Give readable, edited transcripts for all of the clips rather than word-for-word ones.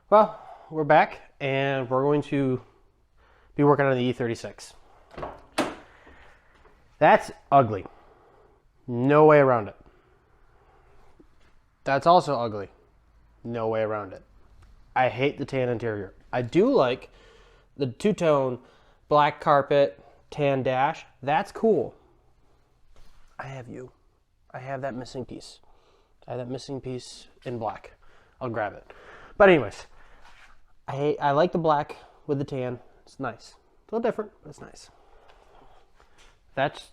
Well, we're back and we're going to be working on the E36. That's ugly. No way around it. That's also ugly. No way around it. I hate the tan interior. I do like the two-tone black carpet, tan dash. That's cool. I have you. I have that missing piece. I have that missing piece in black. I'll grab it. But anyways, I like the black with the tan. It's nice. It's a little different, but it's nice. That's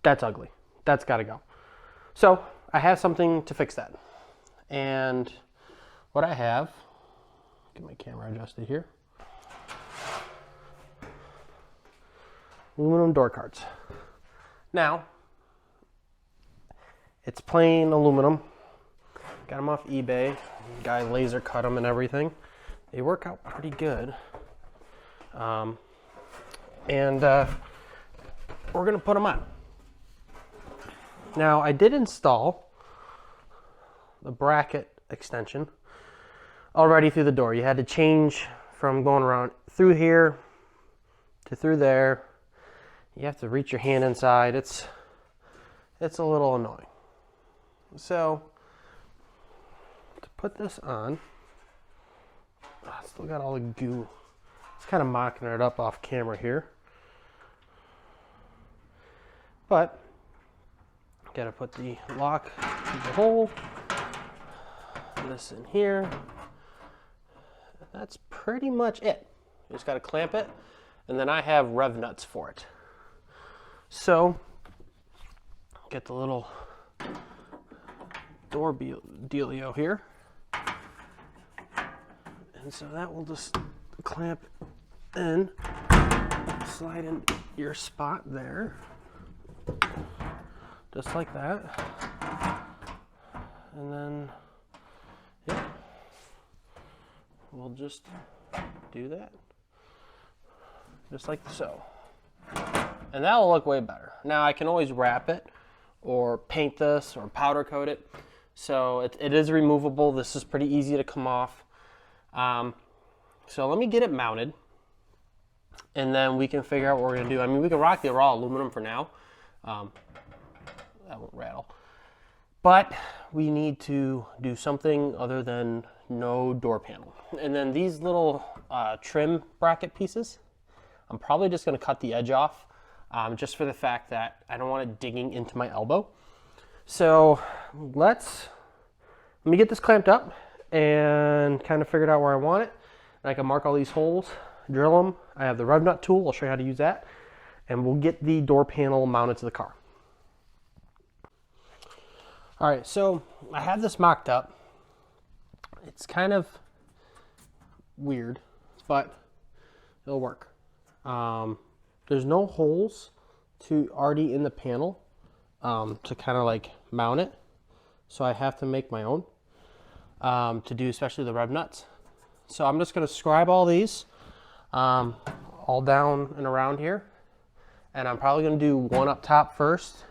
ugly. That's got to go. So I have something to fix that. And what I have, get my camera adjusted here. Aluminum door cards. Now, it's plain aluminum. Got them off eBay. Guy laser cut them and everything. They work out pretty good. We're gonna put them on. Now, I did install the bracket extension already through the door. You had to change from going around through here to through there. You have to reach your hand inside. It's a little annoying. So to put this on, I still got all the goo. It's kind of mocking it up off camera here. But got to put the lock in the hole. This in here. That's pretty much it. You just got to clamp it, and then I have Rivnuts for it. So get the little door dealio here, and so that will just clamp in, slide in your spot there, just like that, and then yeah, we'll just do that, just like so. And that will look way better. Now I can always wrap it or paint this or powder coat it. So it is removable. This is pretty easy to come off. So let me get it mounted and then we can figure out what we're gonna do. I mean, we can rock the raw aluminum for now. That won't rattle. But we need to do something other than no door panel. And then these little trim bracket pieces, I'm probably just gonna cut the edge off. Just for the fact that I don't want it digging into my elbow. So let me get this clamped up and kind of figured out where I want it. And I can mark all these holes, drill them. I have the Rivnut tool. I'll show you how to use that. And we'll get the door panel mounted to the car. All right, so I have this mocked up. It's kind of weird, but it'll work. There's no holes already in the panel to kind of like mount it. So I have to make my own to do especially the Rivnuts. So I'm just going to scribe all these all down and around here. And I'm probably going to do one up top first,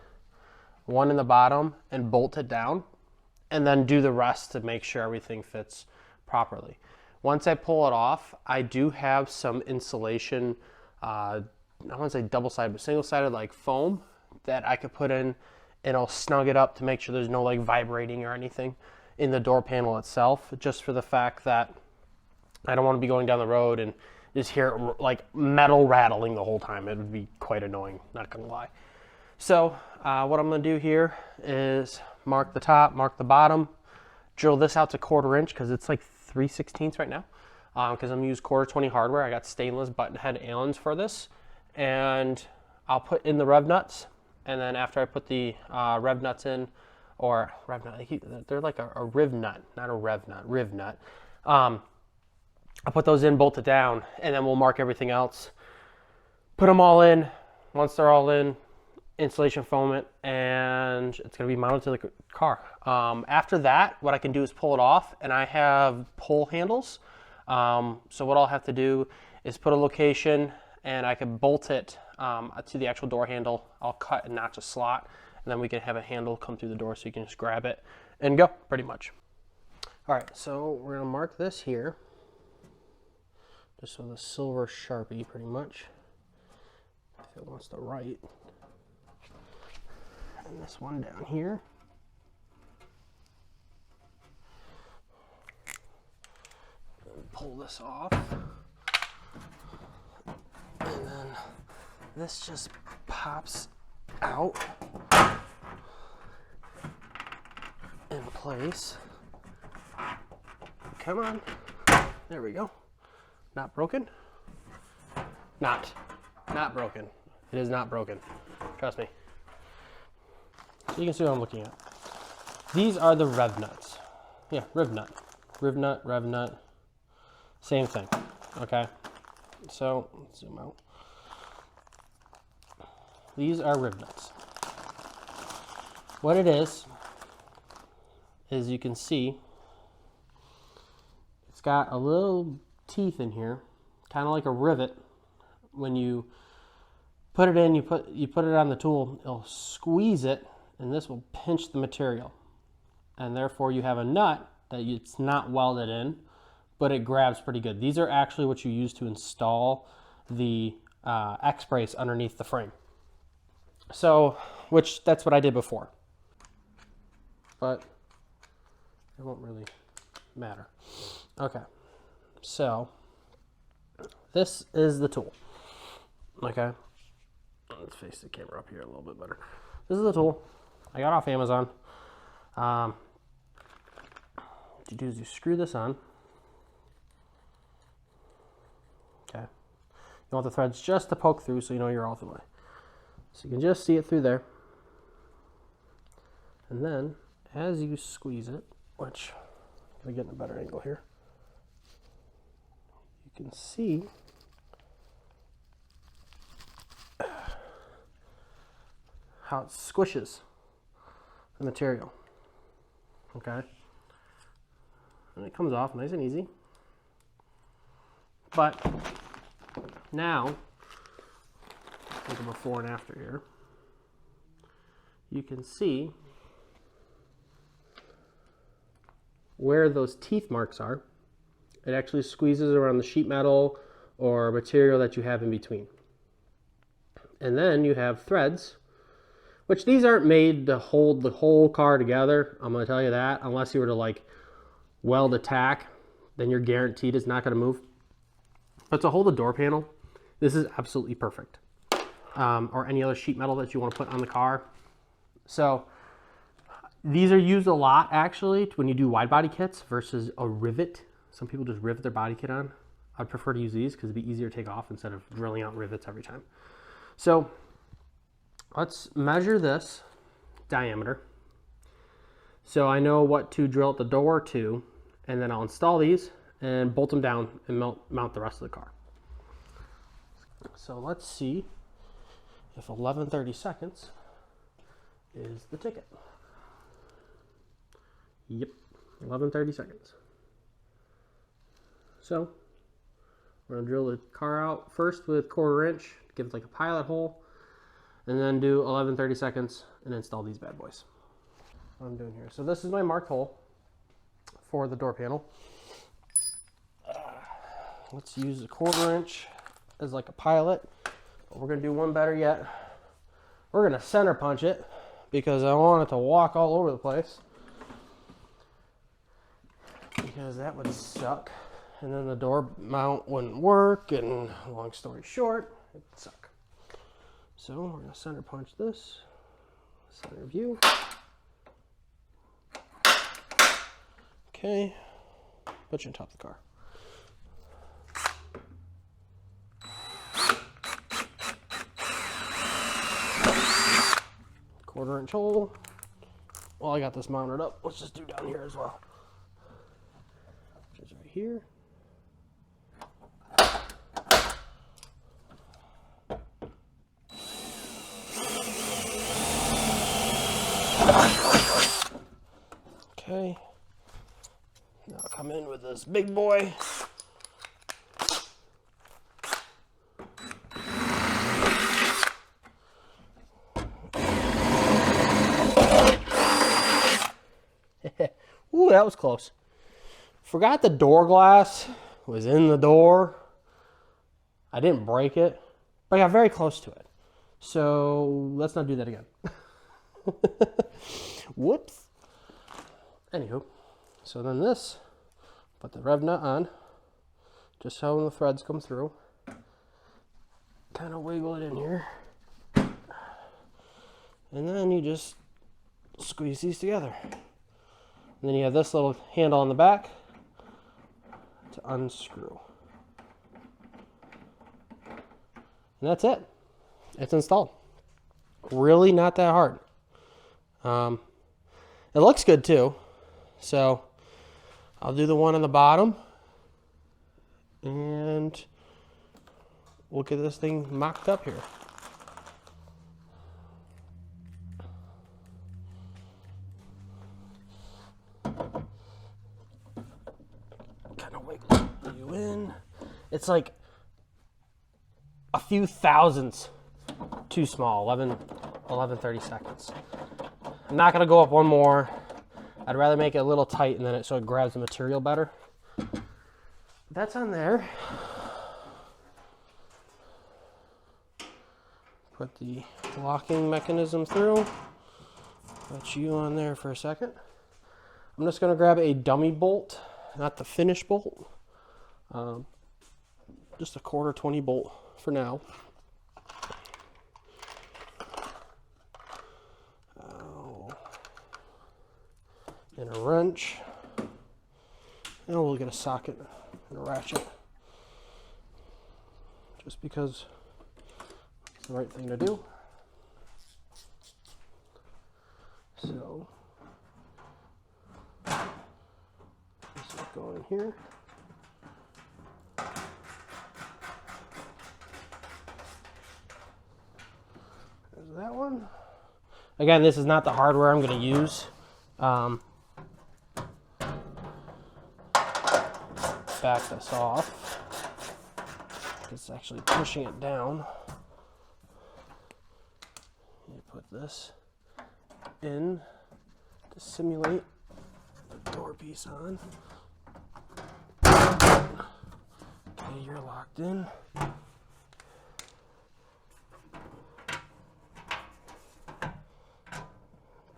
one in the bottom, and bolt it down. And then do the rest to make sure everything fits properly. Once I pull it off, I do have some insulation, I don't want to say double-sided, but single-sided like foam that I could put in, and I'll snug it up to make sure there's no like vibrating or anything in the door panel itself, just for the fact that I don't want to be going down the road and just hear it like metal rattling the whole time. It would be quite annoying, not gonna lie. So what I'm gonna do here is mark the top, mark the bottom, drill this out to 1/4 inch because it's like 3/16 right now, because I'm gonna use 1/4 hardware. I got stainless button head Allens for this. And I'll put in the Rivnuts, and then after I put the Rivnuts in, or Rivnut, they're like a Rivnut, not a Revnut, Rivnut. I'll put those in, bolt it down, and then we'll mark everything else. Put them all in. Once they're all in, insulation foam it, and it's gonna be mounted to the car. After that, what I can do is pull it off, and I have pull handles. So what I'll have to do is put a location, and I can bolt it to the actual door handle. I'll cut and notch a slot, and then we can have a handle come through the door so you can just grab it and go, pretty much. All right, so we're gonna mark this here, just with a silver Sharpie, pretty much, if it wants to write. And this one down here. And pull this off. And then this just pops out in place. Come on. There we go. Not broken? Not broken. It is not broken. Trust me. So you can see what I'm looking at. These are the Rivnuts. Yeah, Rivnut. Rivnut. Same thing. Okay. So let's zoom out. These are Rivnuts. What it is you can see it's got a little teeth in here, kind of like a rivet. When you put it in, you put it on the tool, it'll squeeze it, and this will pinch the material. And therefore you have a nut that it's not welded in, but it grabs pretty good. These are actually what you use to install the X-brace underneath the frame. So, that's what I did before. But it won't really matter. Okay, so this is the tool. Okay, let's face the camera up here a little bit better. This is the tool I got off Amazon. What you do is you screw this on. Okay, you want the threads just to poke through so you know you're all the way. So you can just see it through there. And then as you squeeze it, which I'm getting a better angle here, you can see how it squishes the material. Okay, and it comes off nice and easy. But now, take a before and after here, you can see where those teeth marks are. It actually squeezes around the sheet metal or material that you have in between. And then you have threads, which these aren't made to hold the whole car together. I'm going to tell you that. Unless you were to like weld a tack, then you're guaranteed it's not going to move. But to hold a door panel, this is absolutely perfect. Or any other sheet metal that you want to put on the car. So these are used a lot actually when you do wide body kits versus a rivet. Some people just rivet their body kit on. I'd prefer to use these because it'd be easier to take off instead of drilling out rivets every time. So let's measure this diameter so I know what to drill at the door to, and then I'll install these and bolt them down and mount the rest of the car. So let's see if 11:30 seconds is the ticket. Yep, 11:30 seconds. So we're gonna drill the car out first with 1/4 inch, give it like a pilot hole, and then do 11:30 seconds and install these bad boys. What I'm doing here. So this is my marked hole for the door panel. Let's use a 1/4 inch as like a pilot. But we're gonna do one better yet. We're gonna center punch it because I want it to walk all over the place. Because that would suck. And then the door mount wouldn't work, and long story short, it would suck. So we're gonna center punch this. Center view. Okay, put you on top of the car. Quarter inch hole. Well, I got this mounted up. Let's just do down here as well. Which is right here. Okay. Now I'll come in with this big boy. Ooh, that was close. Forgot the door glass was in the door. I didn't break it, but I got very close to it. So let's not do that again. Whoops. Anywho, so then this, put the Rivnut on, just so when the threads come through. Kind of wiggle it in here. And then you just squeeze these together. And then you have this little handle on the back to unscrew. And that's it. It's installed. Really not that hard. It looks good too. So I'll do the one on the bottom and we'll get this thing mocked up here. Kind of wiggle you in. It's like a few thousandths too small, 11 30 seconds. I'm not gonna go up one more. I'd rather make it a little tight and then so it grabs the material better. That's on there. Put the locking mechanism through. Put you on there for a second. I'm just gonna grab a dummy bolt, not the finished bolt. Just a 1/4 bolt for now. And a wrench. And we'll get a socket and a ratchet. Just because it's the right thing to do. So this will go in here. There's that one. Again, this is not the hardware I'm going to use. Back this off. It's actually pushing it down. You put this in to simulate the door piece on. Okay, you're locked in.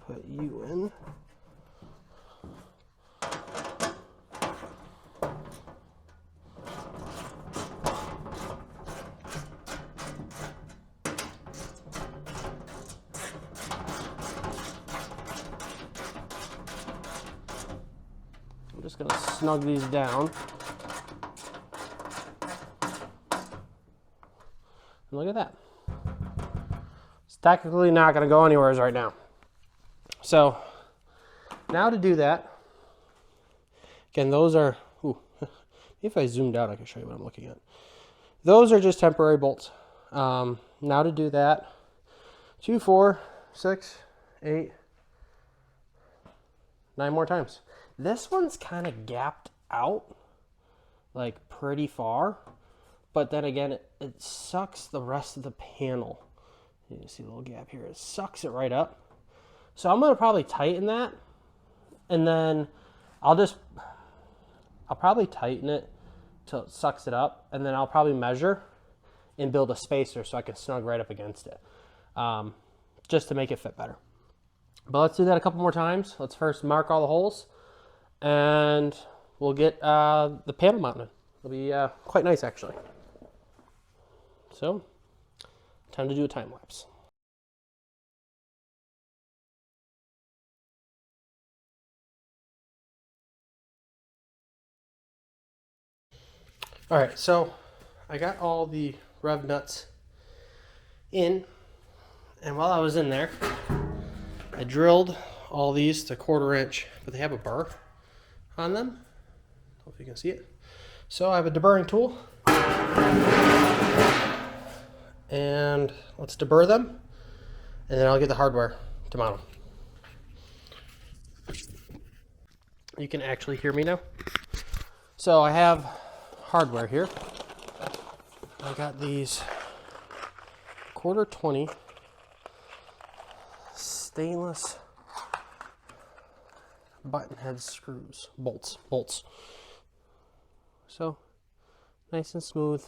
Put you in. I'm just going to snug these down. And look at that. It's technically not going to go anywhere right now. So now to do that, again, those are, if I zoomed out, I can show you what I'm looking at. Those are just temporary bolts. Now to do that, 2, 4, 6, 8, 9 more times. This one's kind of gapped out, like pretty far, but then again, it sucks the rest of the panel. You can see a little gap here. It sucks it right up. So I'm gonna probably tighten that, and then I'll probably tighten it till it sucks it up, and then I'll probably measure and build a spacer so I can snug right up against it, just to make it fit better. But let's do that a couple more times. Let's first mark all the holes, and we'll get the panel mounted. It'll be quite nice, actually. So, time to do a time lapse. All right, so I got all the rev nuts in, and while I was in there, I drilled all these to 1/4 inch, but they have a burr on them. I don't know if you can see it. So I have a deburring tool, and let's deburr them, and then I'll get the hardware to mount them. You can actually hear me now. So I have hardware here. I got these 1/4 stainless button head screws, bolts. So nice and smooth,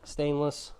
stainless.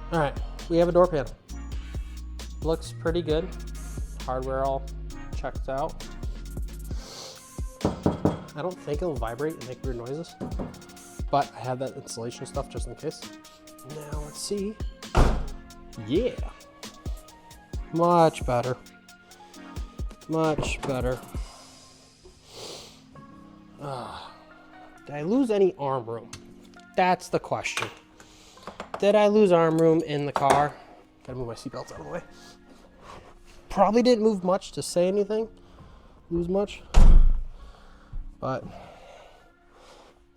All right, we have a door panel. Looks pretty good. Hardware all checked out. I don't think it'll vibrate and make weird noises, but I have that insulation stuff just in case. Now let's see. Yeah, much better. Much better. Did I lose any arm room? That's the question. Did I lose arm room in the car? Gotta move my seatbelts out of the way. Probably didn't move much to say anything. Lose much. But,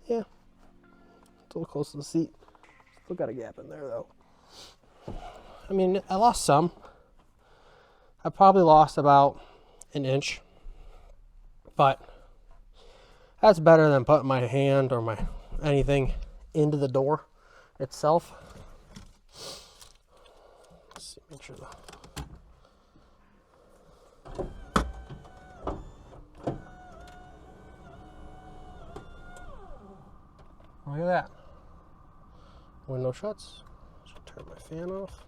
yeah. It's a little close to the seat. Still got a gap in there though. I mean, I lost some. I probably lost about an inch. But, that's better than putting my hand or my anything into the door itself. Let's see, make sure look at that. Window shuts. Just turn my fan off.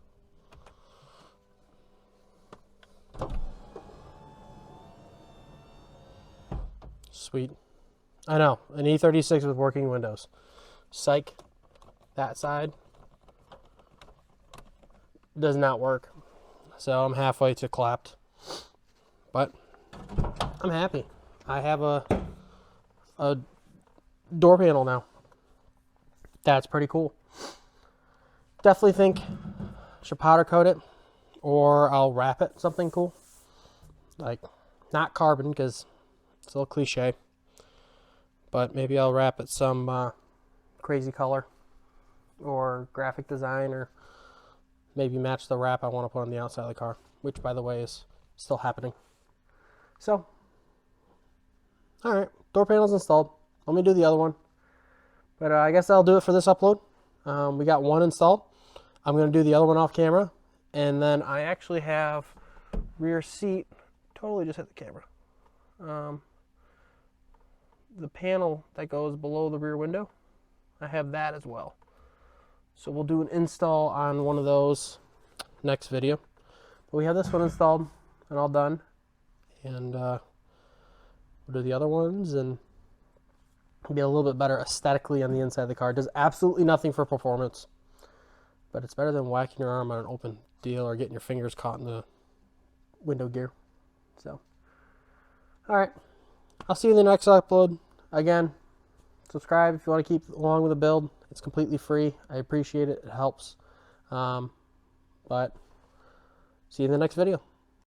Sweet. I know, an E36 with working windows. Psych. That side does not work. So I'm halfway to clapped. But I'm happy. I have a door panel now. That's pretty cool. Definitely think I should powder coat it, or I'll wrap it something cool. Like, not carbon, because it's a little cliche. But maybe I'll wrap it some crazy color or graphic design, or maybe match the wrap I want to put on the outside of the car, which, by the way, is still happening. So, all right, door panel's installed. Let me do the other one. But I guess I'll do it for this upload. We got one installed. I'm going to do the other one off camera. And then I actually have rear seat. Totally just hit the camera. The panel that goes below the rear window, I have that as well. So we'll do an install on one of those next video. But we have this one installed and all done. And we'll do the other ones and be a little bit better aesthetically on the inside of the car. It does absolutely nothing for performance, but it's better than whacking your arm on an open deal or getting your fingers caught in the window gear. So, all right, I'll see you in the next upload. Again, subscribe if you want to keep along with the build. It's completely free. I appreciate it. It helps. But see you in the next video.